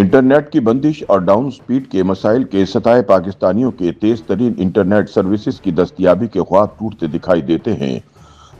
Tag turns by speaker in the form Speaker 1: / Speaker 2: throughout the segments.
Speaker 1: Internet की बंदिश और डाउन स्पीड के मसाइल के सताए पाकिस्तानियों के तेज तरीन इंटरनेट सर्विसेज की दस्तयाबी के ख्वाब टूटते दिखाई देते हैं।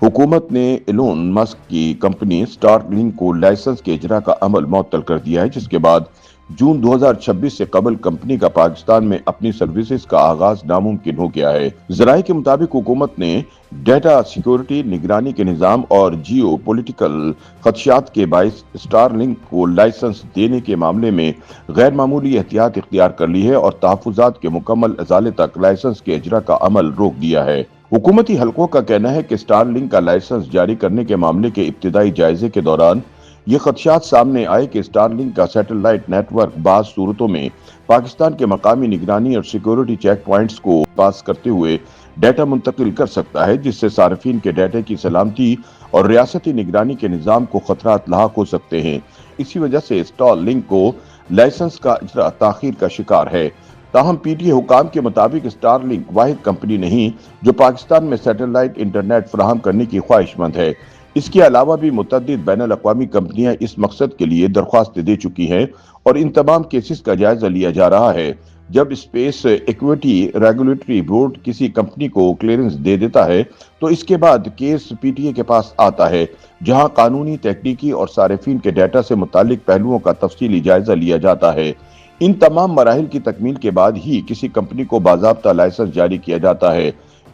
Speaker 1: हुकूमत ने एलोन मस्क की कंपनी स्टारलिंक को लाइसेंस के इजरा का अमल मुअत्तल कर दिया है, जिसके बाद जून 2026 से कबल कंपनी का पाकिस्तान में अपनी सर्विसेज का आगाज नामुमकिन हो गया है। जराये के मुताबिक हुकूमत ने डेटा सिक्योरिटी, निगरानी के निजाम और जियो पॉलिटिकल खदशात के बाइस स्टारलिंक को लाइसेंस देने के मामले में गैर मामूली एहतियात इख्तियार कर ली है और तहफ्फुजात के मुकम्मल अजाले तक लाइसेंस के इजरा का अमल रोक दिया है। हुकूमती हलकों का कहना है कि स्टारलिंक का लाइसेंस जारी करने के मामले के इब्तिदाई जायजे के दौरान ये खदशात सामने आए कि स्टारलिंक का सैटेलाइट नेटवर्क बाज सूरतों में पाकिस्तान के मकामी निगरानी और सिक्योरिटी चेक पॉइंट्स को पास करते हुए डेटा मुंतकिल कर सकता है, जिससे सार्फिन के डेटा की सलामती और रियासती निगरानी के निज़ाम को खतरात लाहक हो सकते हैं। इसी वजह से स्टारलिंक को लाइसेंस का इजरा ताखीर का शिकार है। ताहम पीटीए हुकाम के मुताबिक स्टारलिंक वाहिद कंपनी नहीं जो पाकिस्तान में सैटेलाइट इंटरनेट फराहम करने की ख्वाहिशमंद है। इसके अलावा भी मुतअद्दिद बैनुल अक़वामी कंपनियां इस मकसद के लिए दरख्वास्त दे चुकी हैं और इन तमाम केसेस का जायजा लिया जा रहा है। जब स्पेस इक्विटी रेगुलेटरी बोर्ड किसी कंपनी को क्लियरेंस दे देता है तो इसके बाद केस पीटीए के पास आता है, जहां कानूनी, तकनीकी और सारिफिन के डेटा से मुतालिक पहलुओं का तफसीली जायजा लिया जाता है। इन तमाम मराहिल की तकमील के बाद ही किसी कंपनी को बाज़ाब्ता लाइसेंस जारी किया जाता है।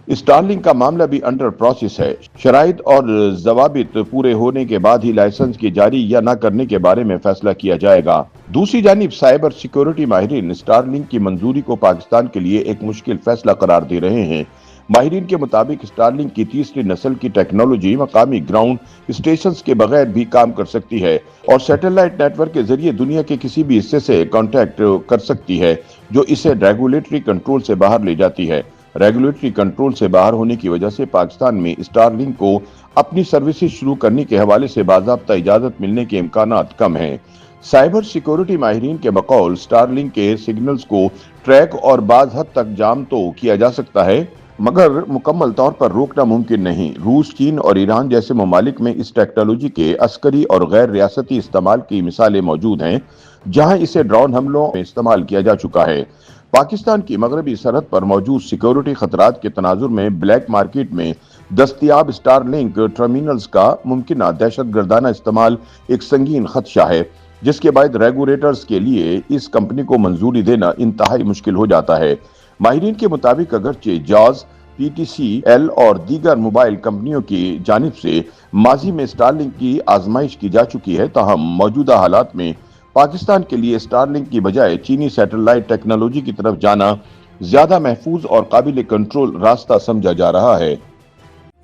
Speaker 1: स्टारलिंक का मामला भी अंडर प्रोसेस है। शराइत और जवाबित पूरे होने के बाद ही लाइसेंस की जारी या न करने के बारे में फैसला किया जाएगा। दूसरी जानिब साइबर सिक्योरिटी माहिरीन स्टारलिंक की मंजूरी को पाकिस्तान के लिए एक मुश्किल फैसला करार दे रहे हैं। माहिरीन के मुताबिक स्टारलिंक की तीसरी नस्ल की टेक्नोलॉजी मकामी ग्राउंड स्टेशंस के बगैर भी काम कर सकती है और सैटेलाइट नेटवर्क के जरिए दुनिया के किसी भी हिस्से से कांटेक्ट कर सकती है, जो इसे रेगुलेटरी कंट्रोल से बाहर ले जाती है। रेगुलेटरी कंट्रोल से बाहर होने की वजह से पाकिस्तान में स्टारलिंक को अपनी सर्विसेज शुरू करने के हवाले से बाज़ाब्ता इजाजत मिलने के इम्कानात कम हैं। साइबर सिक्योरिटी माहिरीन के बकौल स्टारलिंक के सिग्नल्स को ट्रैक और बाज हद तक जाम तो किया जा सकता है, मगर मुकम्मल तौर पर रोकना मुमकिन नहीं। रूस, चीन और ईरान जैसे ममालिक में इस टेक्नोलॉजी के अस्करी और गैर रियासती इस्तेमाल की मिसालें मौजूद हैं, जहां इसे ड्रोन हमलों में इस्तेमाल किया जा चुका है। पाकिस्तान की मगरबी सरहद पर मौजूद सिक्योरिटी खतरात के तनाजुर में ब्लैक मार्केट में दस्तयाब स्टारलिंक टर्मिनल्स का मुमकिन दहशतगर्दाना इस्तेमाल एक संगीन खदशा है, जिसके बाद रेगुलेटर्स के लिए इस कंपनी को मंजूरी देना इंतहाई मुश्किल हो जाता है। माहिरीन के मुताबिक अगरचे जाज, PTCL और दीगर मोबाइल कंपनियों की जानिब से माजी में स्टारलिंक की आजमाइश की जा चुकी है, ताहम मौजूदा हालात में पाकिस्तान के लिए स्टारलिंक की बजाय चीनी सैटेलाइट टेक्नोलॉजी की तरफ जाना ज्यादा महफूज और काबिल कंट्रोल रास्ता समझा जा रहा है।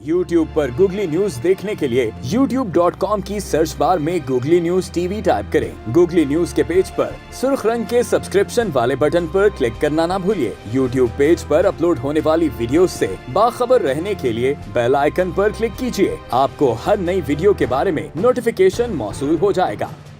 Speaker 2: YouTube पर गूगली न्यूज देखने के लिए youtube.com की सर्च बार में गूगली न्यूज टीवी टाइप करें। गूगली न्यूज के पेज पर सुर्ख रंग के सब्सक्रिप्शन वाले बटन पर क्लिक करना ना भूलिए। YouTube पेज पर अपलोड होने वाली वीडियो से बाखबर रहने के लिए बेल आइकन पर क्लिक कीजिए। आपको हर नई वीडियो के बारे में नोटिफिकेशन मौसूल हो जाएगा।